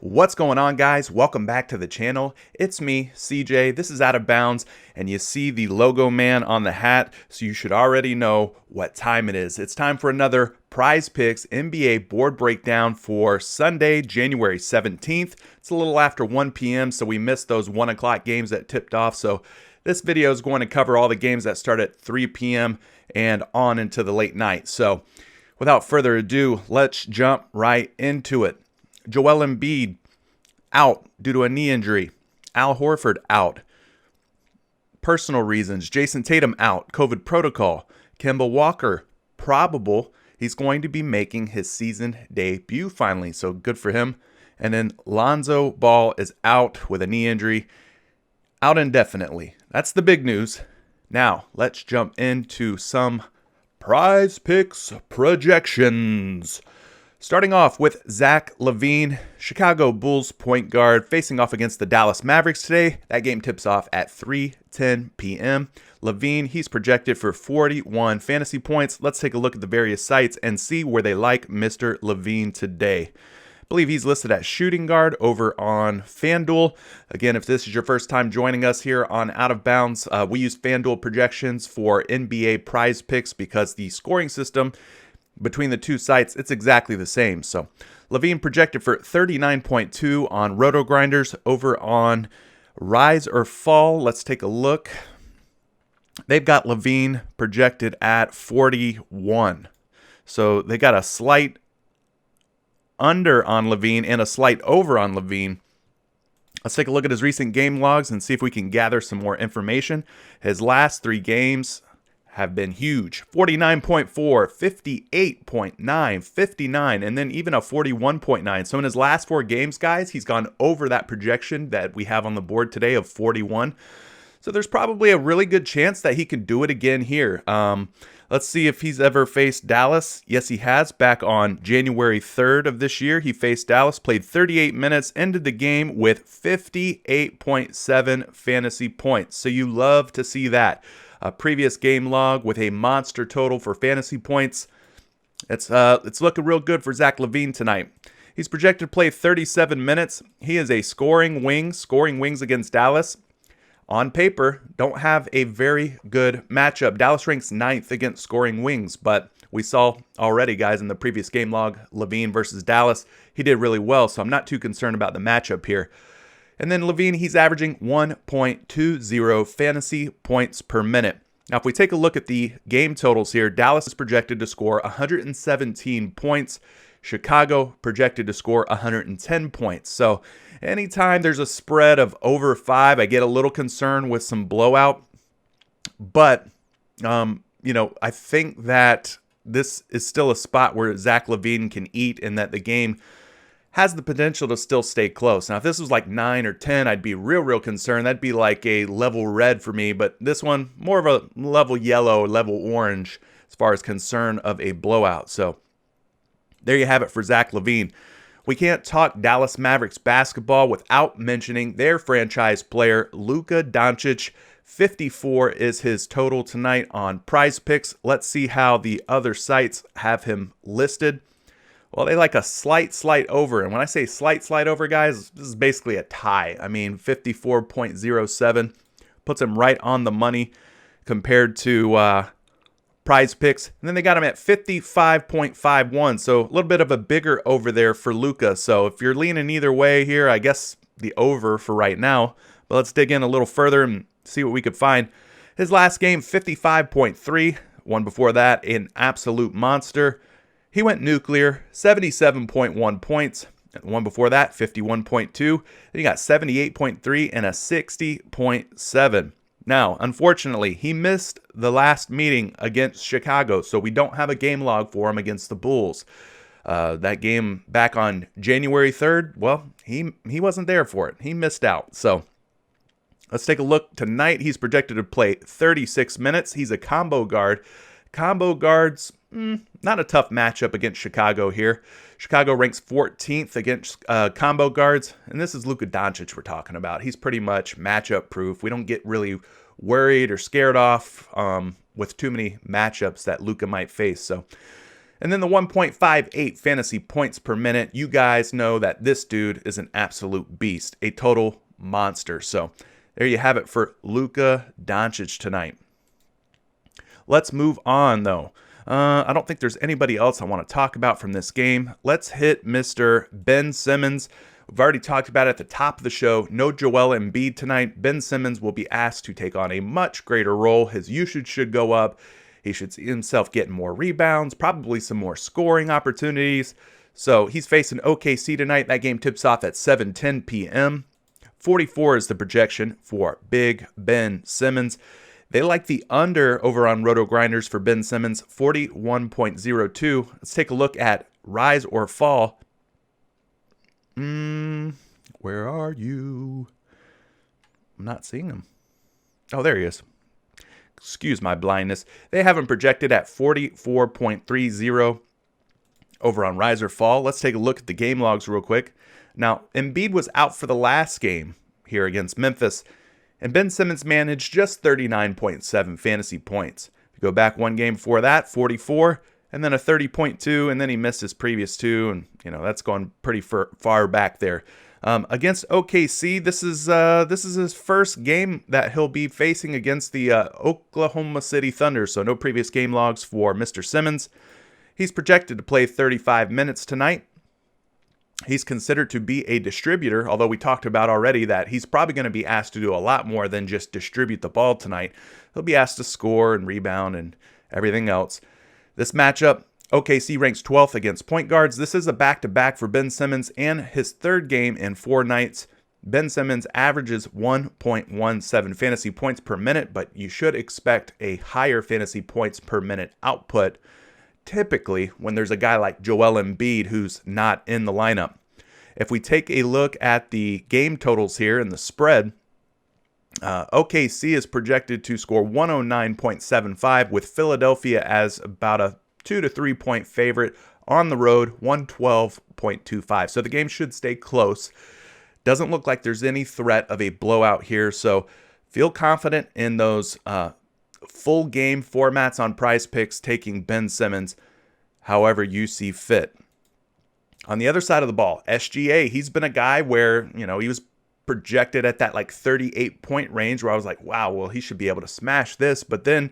What's going on, guys? Welcome back to the channel. It's me, CJ. This is Out of Bounds, and you see the logo man on the hat, so you should already know what time it is. It's time for another PrizePicks NBA board breakdown for Sunday, January 17th. It's a little after 1 p.m., so we missed those 1 o'clock games that tipped off. So this video is going to cover all the games that start at 3 p.m. and on into the late night. So without further ado, let's jump right into it. Joel Embiid out due to a knee injury. Al Horford out. Personal reasons. Jason Tatum out. COVID protocol. Kemba Walker probable. He's going to be making his season debut finally, so good for him. And then Lonzo Ball is out with a knee injury. Out indefinitely. That's the big news. Now, let's jump into some PrizePicks projections. Starting off with Zach LaVine, Chicago Bulls point guard, facing off against the Dallas Mavericks today. That game tips off at 3:10 p.m. LaVine, he's projected for 41 fantasy points. Let's take a look at the various sites and see where they like Mr. LaVine today. I believe he's listed at shooting guard over on FanDuel. Again, if this is your first time joining us here on Out of Bounds, we use FanDuel projections for NBA PrizePicks because the scoring system between the two sites, it's exactly the same. So LaVine projected for 39.2 on Roto Grinders. Over on Rise or Fall, let's take a look. They've got LaVine projected at 41. So they got a slight under on LaVine and a slight over on LaVine. Let's take a look at his recent game logs and see if we can gather some more information. His last 3 games have been huge. 49.4, 58.9, 59, and then even a 41.9. So in his last 4 games, guys, he's gone over that projection that we have on the board today of 41. So there's probably a really good chance that he can do it again here. Let's see if he's ever faced Dallas. Yes, he has. Back on January 3rd of this year, he faced Dallas, played 38 minutes, ended the game with 58.7 fantasy points. So you love to see that. A previous game log with a monster total for fantasy points. It's looking real good for Zach LaVine tonight. He's projected to play 37 minutes. He is a scoring wings against Dallas. On paper, don't have a very good matchup. Dallas ranks 9th against scoring wings, but we saw already, guys, in the previous game log, LaVine versus Dallas, he did really well, so I'm not too concerned about the matchup here. And then LaVine, he's averaging 1.20 fantasy points per minute. Now, if we take a look at the game totals here, Dallas is projected to score 117 points. Chicago projected to score 110 points. So anytime there's a spread of over 5, I get a little concerned with some blowout. But, I think that this is still a spot where Zach LaVine can eat and that the game has the potential to still stay close. Now, if this was like 9 or 10, I'd be real concerned. That'd be like a level red for me. But this one, more of a level yellow, level orange as far as concern of a blowout. So there you have it for Zach LaVine. We can't talk Dallas Mavericks basketball without mentioning their franchise player, Luka Doncic. 54 is his total tonight on PrizePicks. Let's see how the other sites have him listed. Well, they like a slight over. And when I say slight over, guys, this is basically a tie. I mean, 54.07 puts him right on the money compared to PrizePicks. And then they got him at 55.51. So a little bit of a bigger over there for Luka. So if you're leaning either way here, I guess the over for right now. But let's dig in a little further and see what we could find. His last game, 55.3. One before that, an absolute monster. He went nuclear, 77.1 points. One before that, 51.2. Then he got 78.3 and a 60.7. Now, unfortunately, he missed the last meeting against Chicago, so we don't have a game log for him against the Bulls. That game back on January 3rd, well, he wasn't there for it. He missed out. So let's take a look. Tonight, he's projected to play 36 minutes. He's a combo guard. Combo guards, not a tough matchup against Chicago here. Chicago ranks 14th against combo guards, and this is Luka Doncic we're talking about. He's pretty much matchup proof. We don't get really worried or scared off with too many matchups that Luka might face. So And then the 1.58 fantasy points per minute. You guys know that this dude is an absolute beast, a total monster. So there you have it for Luka Doncic tonight. Let's move on, though. I don't think there's anybody else I want to talk about from this game. Let's hit Mr. Ben Simmons. We've already talked about it at the top of the show. No Joel Embiid tonight. Ben Simmons will be asked to take on a much greater role. His usage should go up. He should see himself getting more rebounds, probably some more scoring opportunities. So he's facing OKC tonight. That game tips off at 7:10 p.m. 44 is the projection for Big Ben Simmons. They like the under over on Roto Grinders for Ben Simmons, 41.02. Let's take a look at Rise or Fall. Where are you? I'm not seeing him. Oh, there he is. Excuse my blindness. They have him projected at 44.30 over on Rise or Fall. Let's take a look at the game logs real quick. Now, Embiid was out for the last game here against Memphis, and Ben Simmons managed just 39.7 fantasy points. If you go back one game before that, 44, and then a 30.2, and then he missed his previous two, and that's going pretty far back there. Against OKC, this is his first game that he'll be facing against the Oklahoma City Thunder, so no previous game logs for Mr. Simmons. He's projected to play 35 minutes tonight. He's considered to be a distributor, although we talked about already that he's probably going to be asked to do a lot more than just distribute the ball tonight. He'll be asked to score and rebound and everything else. This matchup, OKC ranks 12th against point guards. This is a back-to-back for Ben Simmons and his third game in 4 nights. Ben Simmons averages 1.17 fantasy points per minute, but you should expect a higher fantasy points per minute output typically when there's a guy like Joel Embiid who's not in the lineup. If we take a look at the game totals here and the spread, OKC is projected to score 109.75 with Philadelphia as about a 2 to 3 point favorite on the road, 112.25. So the game should stay close. Doesn't look like there's any threat of a blowout here. So feel confident in those full game formats on PrizePicks, taking Ben Simmons however you see fit. On the other side of the ball, SGA, he's been a guy where, he was projected at that 38 point range where I was like, wow, well, he should be able to smash this. But then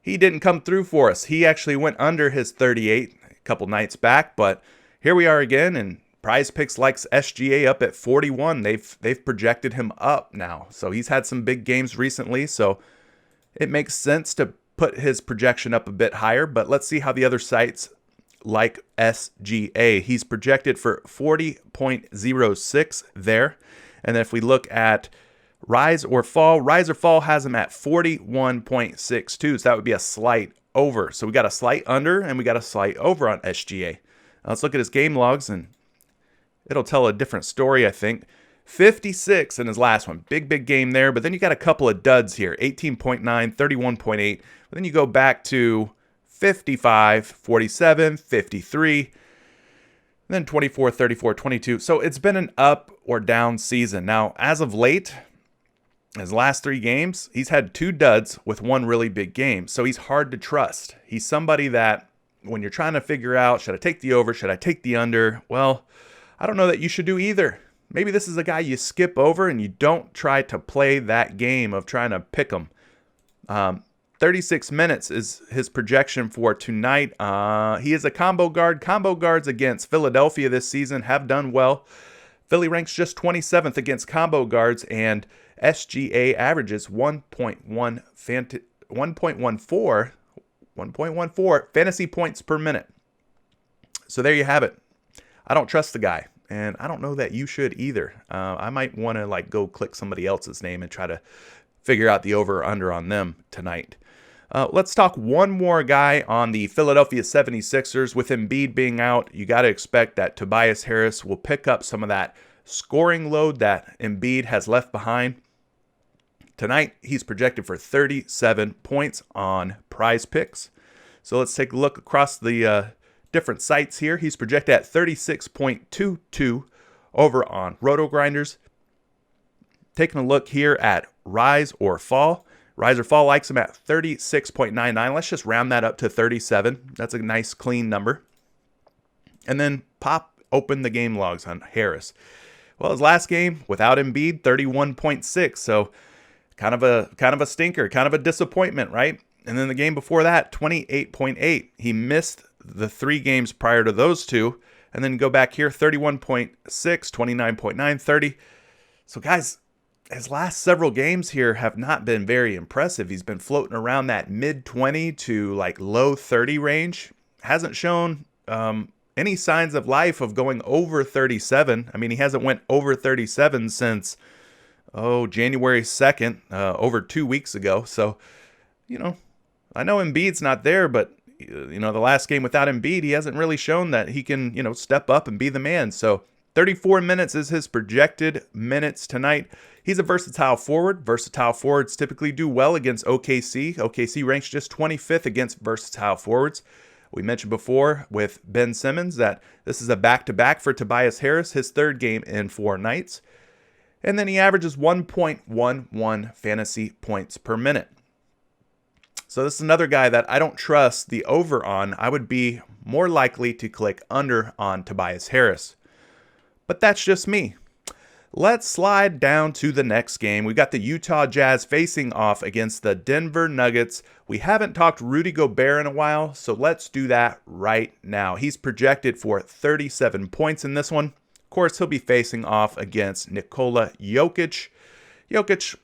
he didn't come through for us. He actually went under his 38 a couple nights back, but here we are again, and PrizePicks likes SGA up at 41. They've projected him up now. So he's had some big games recently, so it makes sense to put his projection up a bit higher, but let's see how the other sites like SGA. He's projected for 40.06 there. And then if we look at Rise or Fall has him at 41.62. So that would be a slight over. So we got a slight under and we got a slight over on SGA. Now let's look at his game logs and it'll tell a different story, I think. 56 in his last one. Big game there. But then you got a couple of duds here. 18.9, 31.8. But then you go back to 55, 47, 53, then 24, 34, 22. So it's been an up or down season. Now, as of late, his last 3 games, he's had 2 duds with 1 really big game. So he's hard to trust. He's somebody that when you're trying to figure out, should I take the over? Should I take the under? Well, I don't know that you should do either. Maybe this is a guy you skip over and you don't try to play that game of trying to pick him. 36 minutes is his projection for tonight. He is a combo guard. Combo guards against Philadelphia this season have done well. Philly ranks just 27th against combo guards, and SGA averages 1.14 fantasy points per minute. So there you have it. I don't trust the guy. And I don't know that you should either. I might want to go click somebody else's name and try to figure out the over or under on them tonight. Let's talk one more guy on the Philadelphia 76ers. With Embiid being out, you got to expect that Tobias Harris will pick up some of that scoring load that Embiid has left behind. Tonight, he's projected for 37 points on PrizePicks. So let's take a look across the different sites here. He's projected at 36.22 over on Roto Grinders. Taking a look here at Rise or Fall. Rise or Fall likes him at 36.99. Let's just round that up to 37. That's a nice clean number. And then pop open the game logs on Harris. Well, his last game without Embiid, 31.6. So kind of a stinker, kind of a disappointment, right? And then the game before that, 28.8. He missed the 3 games prior to those two. And then go back here, 31.6, 29.9, 30. So guys, his last several games here have not been very impressive. He's been floating around that mid-20 to like low 30 range. Hasn't shown any signs of life of going over 37. I mean, he hasn't went over 37 since, January 2nd, over 2 weeks ago. So, I know Embiid's not there, but the last game without Embiid, he hasn't really shown that he can, step up and be the man. So 34 minutes is his projected minutes tonight. He's a versatile forward. Versatile forwards typically do well against OKC. OKC ranks just 25th against versatile forwards. We mentioned before with Ben Simmons that this is a back-to-back for Tobias Harris, his 3rd game in 4 nights. And then he averages 1.11 fantasy points per minute. So this is another guy that I don't trust the over on. I would be more likely to click under on Tobias Harris. But that's just me. Let's slide down to the next game. We've got the Utah Jazz facing off against the Denver Nuggets. We haven't talked Rudy Gobert in a while, so let's do that right now. He's projected for 37 points in this one. Of course, he'll be facing off against Nikola Jokic. Jokic,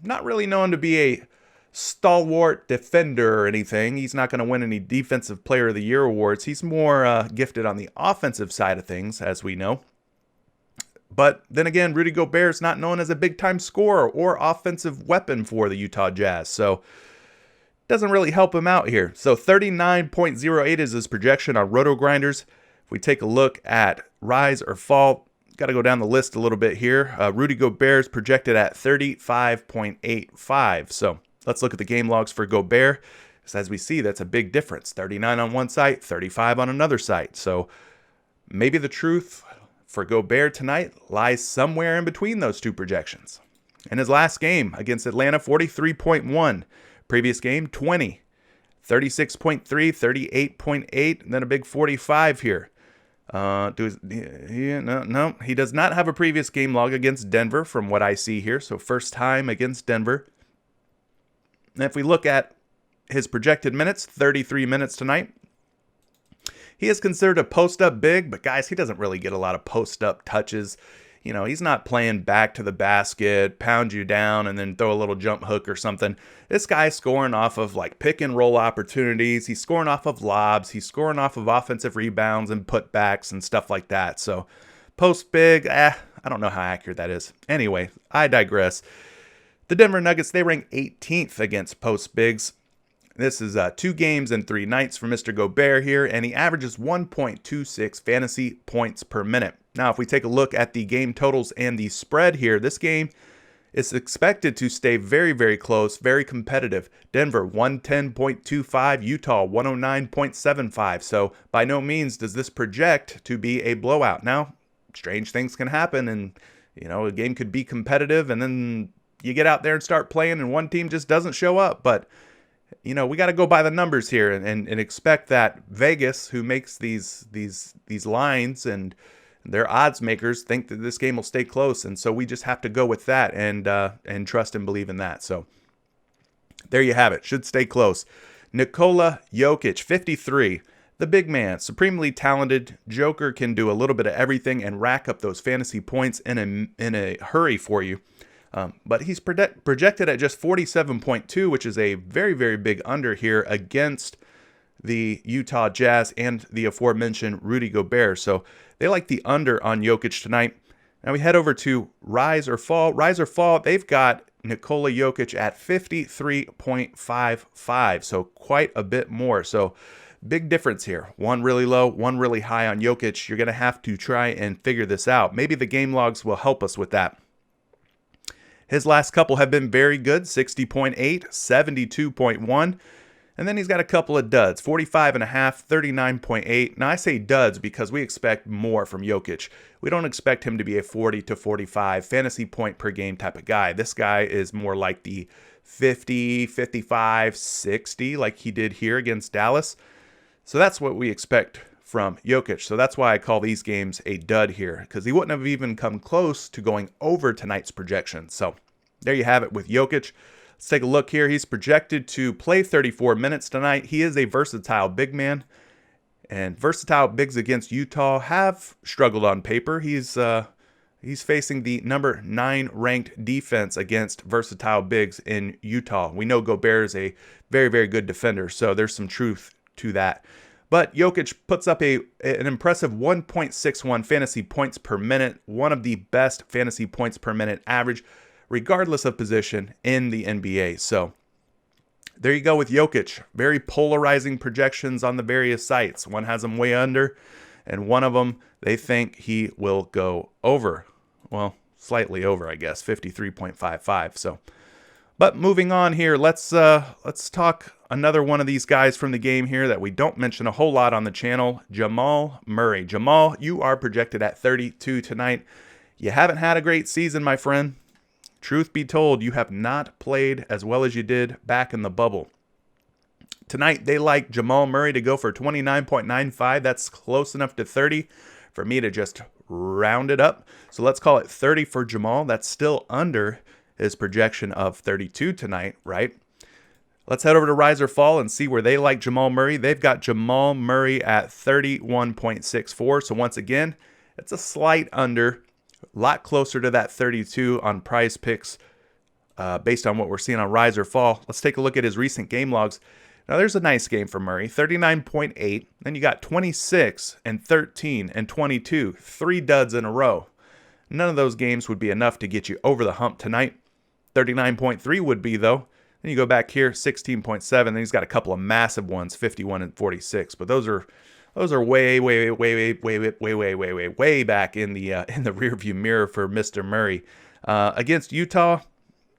not really known to be a stalwart defender or anything. He's not going to win any Defensive Player of the Year awards. He's more gifted on the offensive side of things, as we know. But then again, Rudy Gobert is not known as a big-time scorer or offensive weapon for the Utah Jazz, so doesn't really help him out here. So 39.08 is his projection on Roto Grinders. If we take a look at Rise or Fall, got to go down the list a little bit here. Rudy Gobert is projected at 35.85. So let's look at the game logs for Gobert. As we see, that's a big difference. 39 on one site, 35 on another site. So maybe the truth for Gobert tonight lies somewhere in between those two projections. In his last game against Atlanta, 43.1. Previous game, 20. 36.3, 38.8, and then a big 45 here. No, he does not have a previous game log against Denver from what I see here. So first time against Denver. And if we look at his projected minutes, 33 minutes tonight. He is considered a post-up big, but guys, he doesn't really get a lot of post-up touches. He's not playing back to the basket, pound you down, and then throw a little jump hook or something. This guy's scoring off of like pick and roll opportunities. He's scoring off of lobs. He's scoring off of offensive rebounds and putbacks and stuff like that. So post big, I don't know how accurate that is. Anyway, I digress. The Denver Nuggets, they rank 18th against post bigs. This is 2 games and 3 nights for Mr. Gobert here, and he averages 1.26 fantasy points per minute. Now, if we take a look at the game totals and the spread here, this game is expected to stay very, very close, very competitive. Denver, 110.25, Utah, 109.75. So by no means does this project to be a blowout. Now, strange things can happen, and, a game could be competitive, and then you get out there and start playing, and one team just doesn't show up. But we got to go by the numbers here and expect that Vegas, who makes these lines and their odds makers, think that this game will stay close. And so we just have to go with that and trust and believe in that. So there you have it. Should stay close. Nikola Jokic, 53. The big man, supremely talented. Joker can do a little bit of everything and rack up those fantasy points in a hurry for you. But he's projected at just 47.2, which is a very, very big under here against the Utah Jazz and the aforementioned Rudy Gobert. So they like the under on Jokic tonight. Now we head over to Rise or Fall. Rise or Fall, they've got Nikola Jokic at 53.55, so quite a bit more. So big difference here. One really low, one really high on Jokic. You're going to have to try and figure this out. Maybe the game logs will help us with that. His last couple have been very good, 60.8, 72.1, and then he's got a couple of duds, 45.5, 39.8. Now I say duds because we expect more from Jokic. We don't expect him to be a 40 to 45 fantasy point per game type of guy. This guy is more like the 50, 55, 60 like he did here against Dallas. So that's what we expect from Jokic. So that's why I call these games a dud here, because he wouldn't have even come close to going over tonight's projection. So there you have it with Jokic. Let's take a look here. He's projected to play 34 minutes tonight. He is a versatile big man, and versatile bigs against Utah have struggled on paper. He's facing the number 9 ranked defense against versatile bigs in Utah. We know Gobert is a very, very good defender, so there's some truth to that. But Jokic puts up an impressive 1.61 fantasy points per minute, one of the best fantasy points per minute average, regardless of position in the NBA. So there you go with Jokic. Very polarizing projections on the various sites. One has him way under, and one of them they think he will go over. Well, slightly over, I guess, 53.55. So, but moving on here, let's talk another one of these guys from the game here that we don't mention a whole lot on the channel, Jamal Murray. Jamal, you are projected at 32 tonight. You haven't had a great season, my friend. Truth be told, you have not played as well as you did back in the bubble. Tonight, they like Jamal Murray to go for 29.95. That's close enough to 30 for me to just round it up. So let's call it 30 for Jamal. That's still under his projection of 32 tonight, right? Let's head over to Rise or Fall and see where they like Jamal Murray. They've got Jamal Murray at 31.64. So once again, it's a slight under, a lot closer to that 32 on PrizePicks based on what we're seeing on Rise or Fall. Let's take a look at his recent game logs. Now, there's a nice game for Murray, 39.8. Then you got 26 and 13 and 22, 3 duds in a row. None of those games would be enough to get you over the hump tonight. 39.3 would be, though. Then you go back here, 16.7. Then he's got a couple of massive ones, 51 and 46. But those are way back in the rearview mirror for Mr. Murray. Against Utah,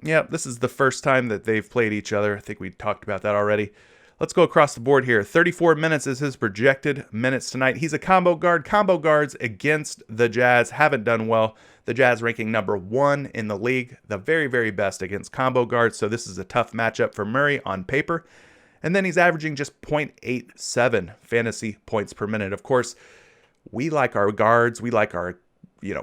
yeah, this is the first time that they've played each other. I think we talked about that already. Let's go across the board here. 34 minutes is his projected minutes tonight. He's a combo guard. Combo guards against the Jazz haven't done well. The Jazz ranking number 1 in the league, the very, very best against combo guards. So this is a tough matchup for Murray on paper. And then he's averaging just 0.87 fantasy points per minute. Of course, we like our guards, we like our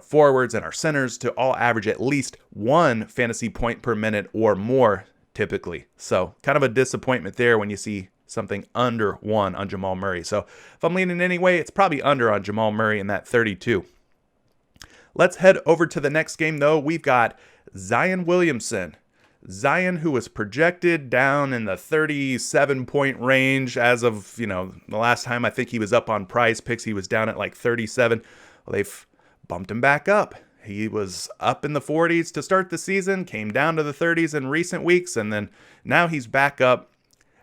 forwards and our centers to all average at least 1 fantasy point per minute or more typically. So kind of a disappointment there when you see something under 1 on Jamal Murray. So if I'm leaning any way, it's probably under on Jamal Murray in that 32. Let's head over to the next game, though. We've got Zion Williamson. Zion, who was projected down in the 37-point range as of, the last time I think he was up on PrizePicks, he was down at like 37. Well, they've bumped him back up. He was up in the 40s to start the season, came down to the 30s in recent weeks, and then now he's back up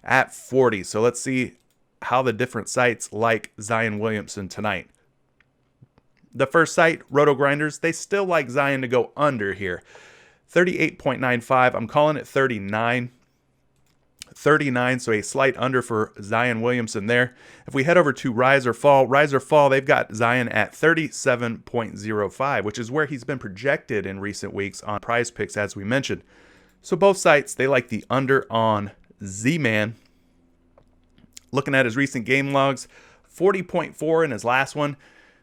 at 40. So let's see how the different sites like Zion Williamson tonight. The first site, Roto Grinders, they still like Zion to go under here. 38.95. I'm calling it 39. 39, so a slight under for Zion Williamson there. If we head over to Rise or Fall, they've got Zion at 37.05, which is where he's been projected in recent weeks on PrizePicks, as we mentioned. So both sites, they like the under on Z-Man. Looking at his recent game logs, 40.4 in his last one.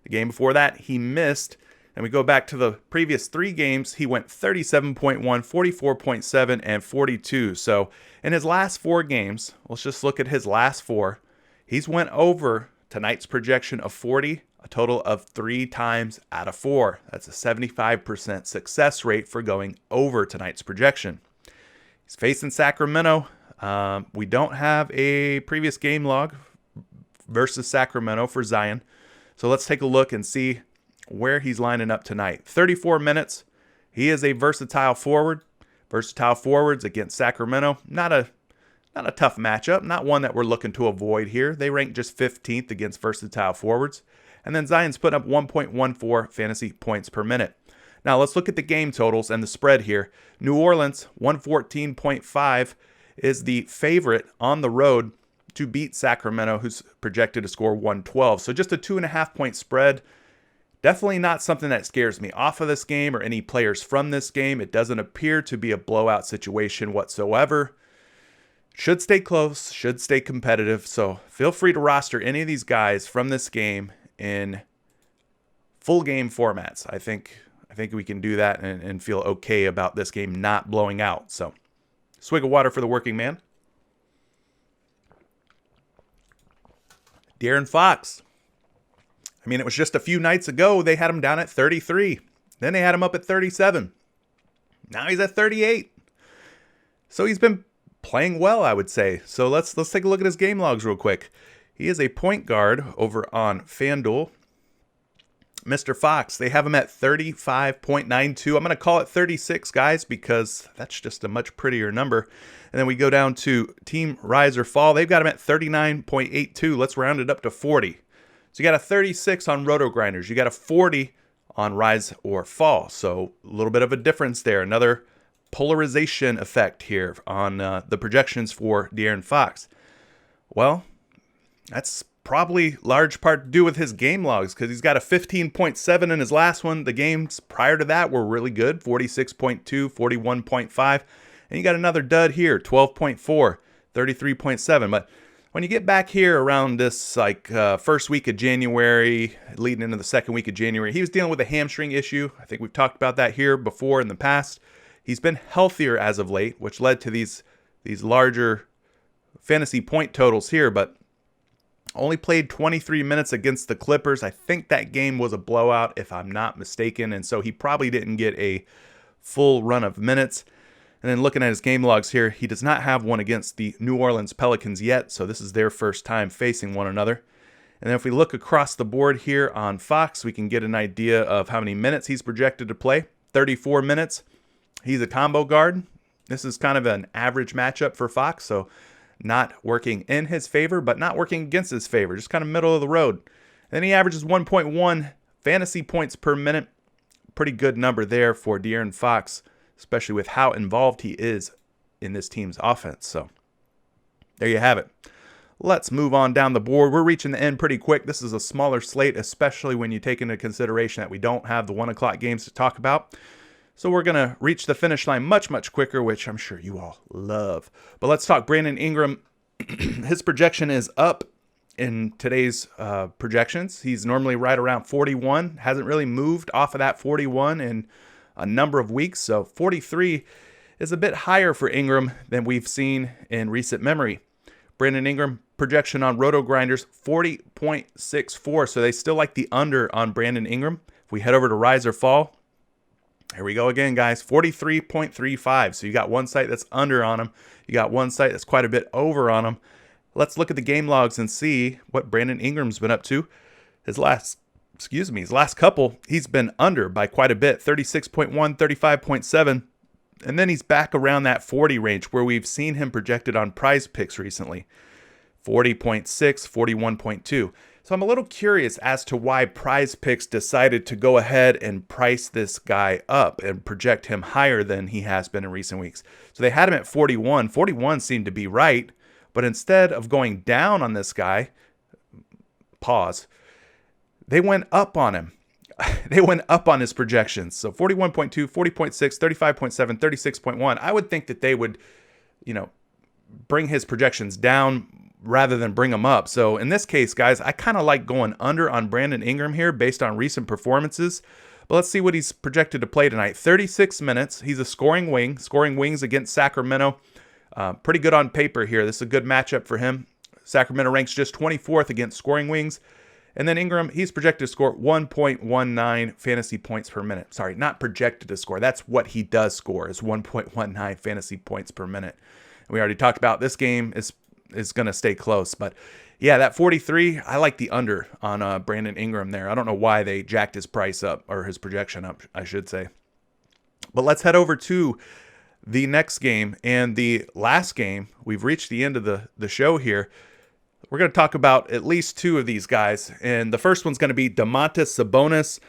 The game before that, he missed. And we go back to the previous 3 games, he went 37.1, 44.7, and 42. So in his last 4 games, let's just look at his last 4. He's went over tonight's projection of 40, a total of 3 times out of 4. That's a 75% success rate for going over tonight's projection. He's facing Sacramento. We don't have a previous game log versus Sacramento for Zion. So let's take a look and see where he's lining up tonight. 34 minutes. He is a versatile forward. Versatile forwards against Sacramento. Not a tough matchup. Not one that we're looking to avoid here. They rank just 15th against versatile forwards. And then Zion's putting up 1.14 fantasy points per minute. Now let's look at the game totals and the spread here. New Orleans, 114.5 is the favorite on the road to beat Sacramento, who's projected to score 112. So just a 2.5 point spread. Definitely not something that scares me off of this game or any players from this game. It doesn't appear to be a blowout situation whatsoever. Should stay close, should stay competitive. So feel free to roster any of these guys from this game in full game formats. I think we can do that and feel okay about this game not blowing out. So swig of water for the working man. De'Aaron Fox. I mean, it was just a few nights ago they had him down at 33. Then they had him up at 37. Now he's at 38. So he's been playing well, I would say. So let's take a look at his game logs real quick. He is a point guard over on FanDuel. Mr. Fox, they have him at 35.92. I'm going to call it 36, guys, because that's just a much prettier number. And then we go down to Team Rise or Fall. They've got him at 39.82. Let's round it up to 40. So you got a 36 on Roto Grinders. You got a 40 on Rise or Fall. So a little bit of a difference there. Another polarization effect here on the projections for De'Aaron Fox. Well, that's probably large part to do with his game logs, because he's got a 15.7 in his last one. The games prior to that were really good, 46.2, 41.5. And you got another dud here, 12.4, 33.7. But when you get back here around this first week of January, leading into the second week of January, he was dealing with a hamstring issue. I think we've talked about that here before in the past. He's been healthier as of late, which led to these larger fantasy point totals here, but only played 23 minutes against the Clippers. I think that game was a blowout, if I'm not mistaken, and so he probably didn't get a full run of minutes. And then looking at his game logs here, he does not have one against the New Orleans Pelicans yet, so this is their first time facing one another. And then if we look across the board here on Fox, we can get an idea of how many minutes he's projected to play. 34 minutes. He's a combo guard. This is kind of an average matchup for Fox, so not working in his favor, but not working against his favor. Just kind of middle of the road. And then he averages 1.1 fantasy points per minute. Pretty good number there for De'Aaron Fox, especially with how involved he is in this team's offense. So there you have it. Let's move on down the board. We're reaching the end pretty quick. This is a smaller slate, especially when you take into consideration that we don't have the 1 o'clock games to talk about. So we're going to reach the finish line much, much quicker, which I'm sure you all love. But let's talk Brandon Ingram. His projection is up in today's projections. He's normally right around 41. Hasn't really moved off of that 41 in a number of weeks. So 43 is a bit higher for Ingram than we've seen in recent memory. Brandon Ingram projection on Roto Grinders, 40.64. So they still like the under on Brandon Ingram. If we head over to Rise or Fall, here we go again, guys. 43.35. So you got one site that's under on him. You got one site that's quite a bit over on him. Let's look at the game logs and see what Brandon Ingram's been up to. His last couple, he's been under by quite a bit. 36.1, 35.7. And then he's back around that 40 range where we've seen him projected on PrizePicks recently. 40.6, 41.2. So I'm a little curious as to why PrizePicks decided to go ahead and price this guy up and project him higher than he has been in recent weeks. So they had him at 41. 41 seemed to be right, but instead of going down on this guy, they went up on him. They went up on his projections. So 41.2, 40.6, 35.7, 36.1. I would think that they would, bring his projections down rather than bring them up. So in this case, guys, I kind of like going under on Brandon Ingram here based on recent performances. But let's see what he's projected to play tonight. 36 minutes. He's a scoring wings against Sacramento. Pretty good on paper here. This is a good matchup for him. Sacramento ranks just 24th against scoring wings. And then Ingram, he's projected to score 1.19 fantasy points per minute. Sorry, not projected to score. That's what he does score, is 1.19 fantasy points per minute. And we already talked about this game is going to stay close. But yeah, that 43, I like the under on Brandon Ingram there. I don't know why they jacked his price up, or his projection up, I should say. But let's head over to the next game and the last game. We've reached the end of the show here. We're going to talk about at least two of these guys. And the first one's going to be Domantas Sabonis.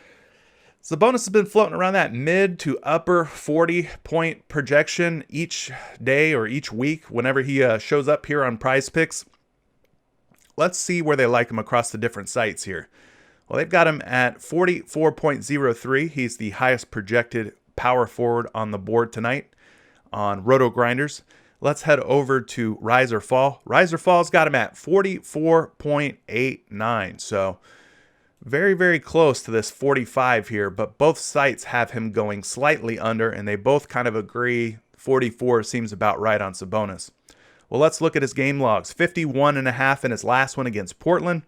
Sabonis has been floating around that mid to upper 40-point projection each day or each week whenever he shows up here on PrizePicks. Let's see where they like him across the different sites here. Well, they've got him at 44.03. He's the highest projected power forward on the board tonight on Roto Grinders. Let's head over to Rise or Fall. Rise or Fall's got him at 44.89. So very, very close to this 45 here, but both sites have him going slightly under, and they both kind of agree 44 seems about right on Sabonis. Well, let's look at his game logs. 51.5 in his last one against Portland,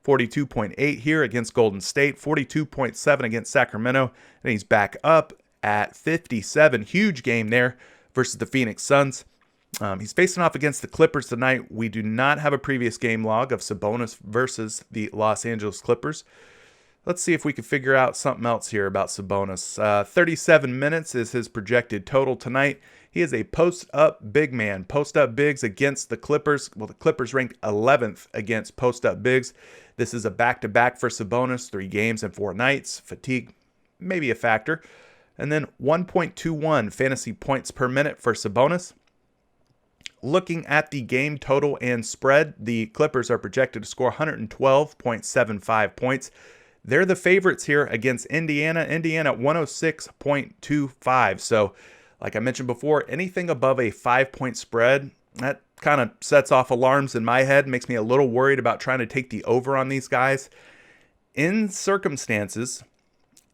42.8 here against Golden State, 42.7 against Sacramento, and he's back up at 57. Huge game there versus the Phoenix Suns. He's facing off against the Clippers tonight. We do not have a previous game log of Sabonis versus the Los Angeles Clippers. Let's see if we can figure out something else here about Sabonis. 37 minutes is his projected total tonight. He is a post-up big man. Post-up bigs against the Clippers. Well, the Clippers ranked 11th against post-up bigs. This is a back-to-back for Sabonis. 3 games and 4 nights. Fatigue may be a factor. And then 1.21 fantasy points per minute for Sabonis. Looking at the game total and spread, the Clippers are projected to score 112.75 points. They're the favorites here against Indiana. Indiana at 106.25. So, like I mentioned before, anything above a 5-point spread, that kind of sets off alarms in my head, makes me a little worried about trying to take the over on these guys. In circumstances,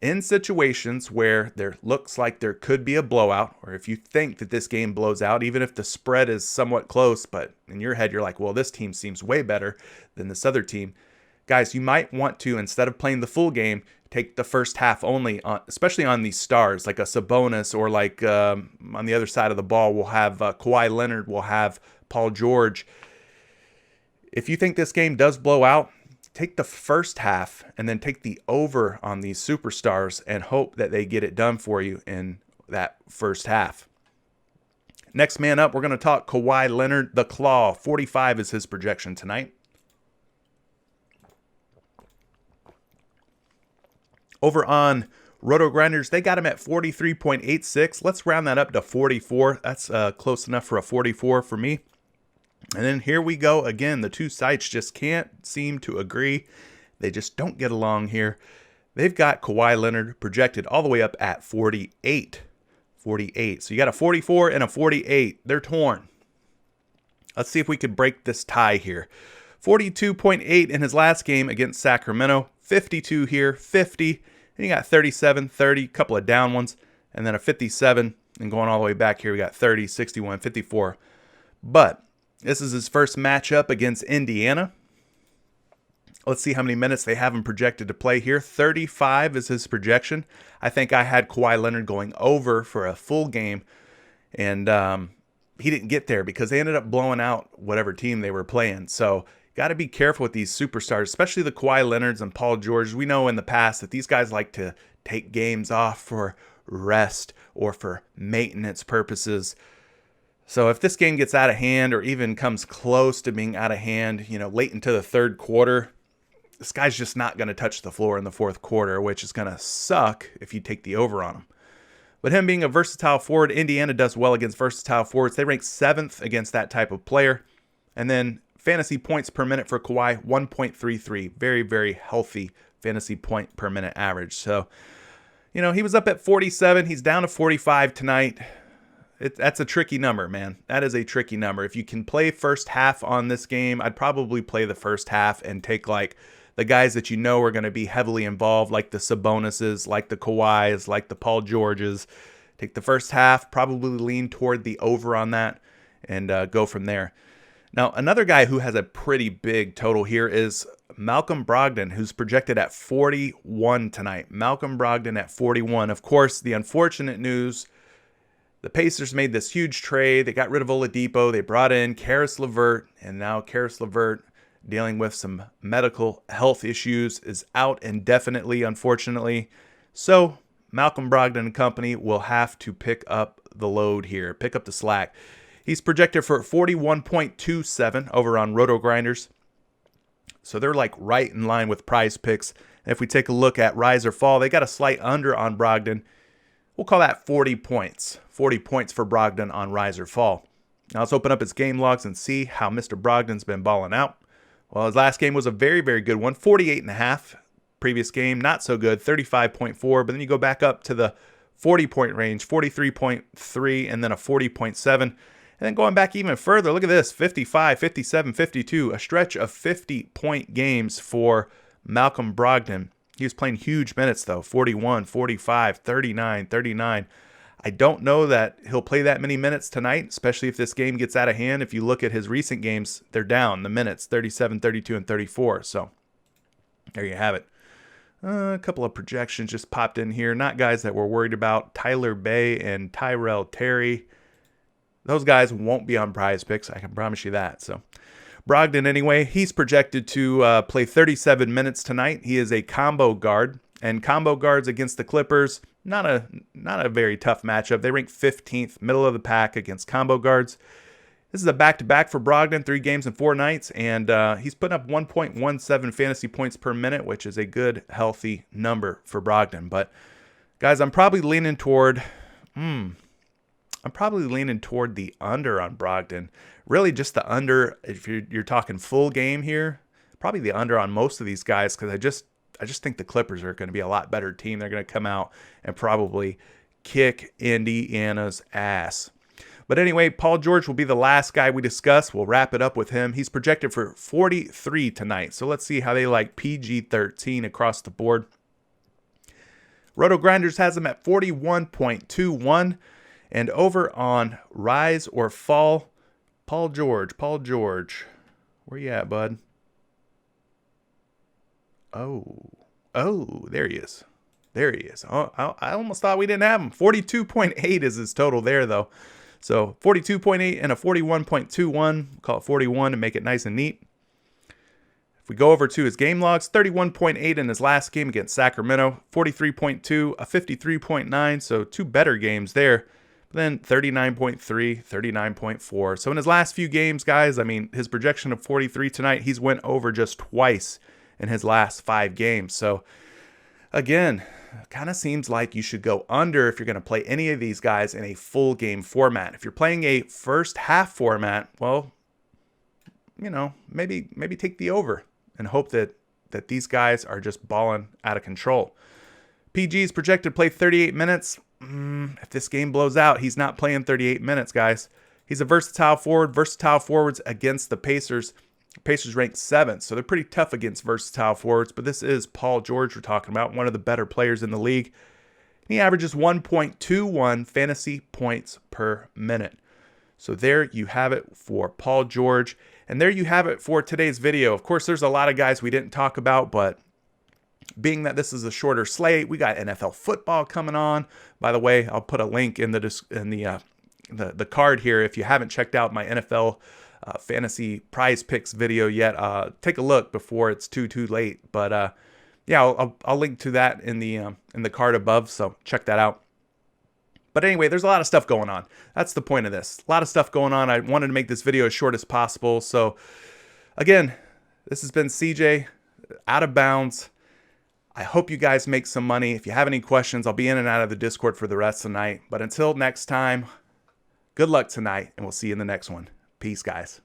in situations where there looks like there could be a blowout, or if you think that this game blows out, even if the spread is somewhat close, but in your head you're like, well, this team seems way better than this other team. Guys, you might want to, instead of playing the full game, take the first half only, especially on these stars, like a Sabonis, or like on the other side of the ball, we'll have Kawhi Leonard, we'll have Paul George. If you think this game does blow out, take the first half and then take the over on these superstars and hope that they get it done for you in that first half. Next man up, we're going to talk Kawhi Leonard, the Claw. 45 is his projection tonight. Over on Roto Grinders, they got him at 43.86. Let's round that up to 44. That's close enough for a 44 for me. And then here we go again. The two sites just can't seem to agree. They just don't get along here. They've got Kawhi Leonard projected all the way up at 48. 48. So you got a 44 and a 48. They're torn. Let's see if we could break this tie here. 42.8 in his last game against Sacramento. 52 here, 50. And you got 37, 30, couple of down ones. And then a 57. And going all the way back here, we got 30, 61, 54. But this is his first matchup against Indiana. Let's see how many minutes they have him projected to play here. 35 is his projection. I think I had Kawhi Leonard going over for a full game. And he didn't get there because they ended up blowing out whatever team they were playing. So got to be careful with these superstars, especially the Kawhi Leonards and Paul George. We know in the past that these guys like to take games off for rest or for maintenance purposes. So if this game gets out of hand or even comes close to being out of hand, late into the third quarter, this guy's just not going to touch the floor in the fourth quarter, which is going to suck if you take the over on him. But him being a versatile forward, Indiana does well against versatile forwards. They rank 7th against that type of player. And then fantasy points per minute for Kawhi, 1.33. Very, very healthy fantasy point per minute average. So, he was up at 47. He's down to 45 tonight. That's a tricky number, man. That is a tricky number. If you can play first half on this game, I'd probably play the first half and take like the guys that you know are going to be heavily involved, like the Sabonises, like the Kawhis, like the Paul Georges. Take the first half, probably lean toward the over on that, and go from there. Now, another guy who has a pretty big total here is Malcolm Brogdon, who's projected at 41 tonight. Malcolm Brogdon at 41. Of course, the unfortunate news, the Pacers made this huge trade. They got rid of Oladipo. They brought in Karis LeVert, and now Karis LeVert, dealing with some medical health issues, is out indefinitely, unfortunately. So Malcolm Brogdon and company will have to pick up the load here, pick up the slack. He's projected for 41.27 over on Roto Grinders. So they're like right in line with PrizePicks. And if we take a look at Rise or Fall, they got a slight under on Brogdon. We'll call that 40 points. 40 points for Brogdon on Rise or Fall. Now let's open up his game logs and see how Mr. Brogdon's been balling out. Well, his last game was a very, very good one. 48.5. Previous game, not so good, 35.4, but then you go back up to the 40-point range, 43.3, and then a 40.7. And then going back even further, look at this, 55, 57, 52, a stretch of 50-point games for Malcolm Brogdon. He was playing huge minutes, though, 41, 45, 39, 39. I don't know that he'll play that many minutes tonight, especially if this game gets out of hand. If you look at his recent games, they're down the minutes, 37, 32, and 34. So there you have it. A couple of projections just popped in here. Not guys that we're worried about. Tyler Bay and Tyrell Terry. Those guys won't be on PrizePicks. I can promise you that. So Brogdon, anyway, he's projected to play 37 minutes tonight. He is a combo guard. And combo guards against the Clippers, not a very tough matchup. They rank 15th, middle of the pack against combo guards. This is a back-to-back for Brogdon, 3 games and 4 nights, and he's putting up 1.17 fantasy points per minute, which is a good, healthy number for Brogdon. But, guys, I'm probably leaning toward the under on Brogdon. Really just the under, if you're talking full game here, probably the under on most of these guys, because I just think the Clippers are going to be a lot better team. They're going to come out and probably kick Indiana's ass. But anyway, Paul George will be the last guy we discuss. We'll wrap it up with him. He's projected for 43 tonight. So let's see how they like PG-13 across the board. Roto Grinders has him at 41.21. And over on Rise or Fall, Paul George. Where you at, bud? Oh, there he is. Oh, I almost thought we didn't have him. 42.8 is his total there, though. So 42.8 and a 41.21. Call it 41 to make it nice and neat. If we go over to his game logs, 31.8 in his last game against Sacramento, 43.2, a 53.9. So 2 better games there. But then 39.3, 39.4. So in his last few games, guys, I mean, his projection of 43 tonight, he's went over just twice in his last 5 games. So again, kind of seems like you should go under if you're going to play any of these guys in a full game format. If you're playing a first half format, well, you know, maybe take the over and hope that these guys are just balling out of control. PG is projected to play 38 minutes. If this game blows out, he's not playing 38 minutes, guys. He's a versatile forward. Versatile forwards against the Pacers. Pacers rank 7th, so they're pretty tough against versatile forwards, but this is Paul George we're talking about, one of the better players in the league. He averages 1.21 fantasy points per minute. So there you have it for Paul George, and there you have it for today's video. Of course, there's a lot of guys we didn't talk about, but being that this is a shorter slate, we got NFL football coming on. By the way, I'll put a link in the card here if you haven't checked out my NFL fantasy PrizePicks video yet. Take a look before it's too late. But yeah, I'll link to that in the card above, so check that out. But anyway, there's a lot of stuff going on. That's the point of this. A lot of stuff going on. I wanted to make this video as short as possible. So again, this has been CJ out of bounds. I hope you guys make some money. If you have any questions, I'll be in and out of the Discord for the rest of the night. But until next time, good luck tonight, and we'll see you in the next one. Peace, guys.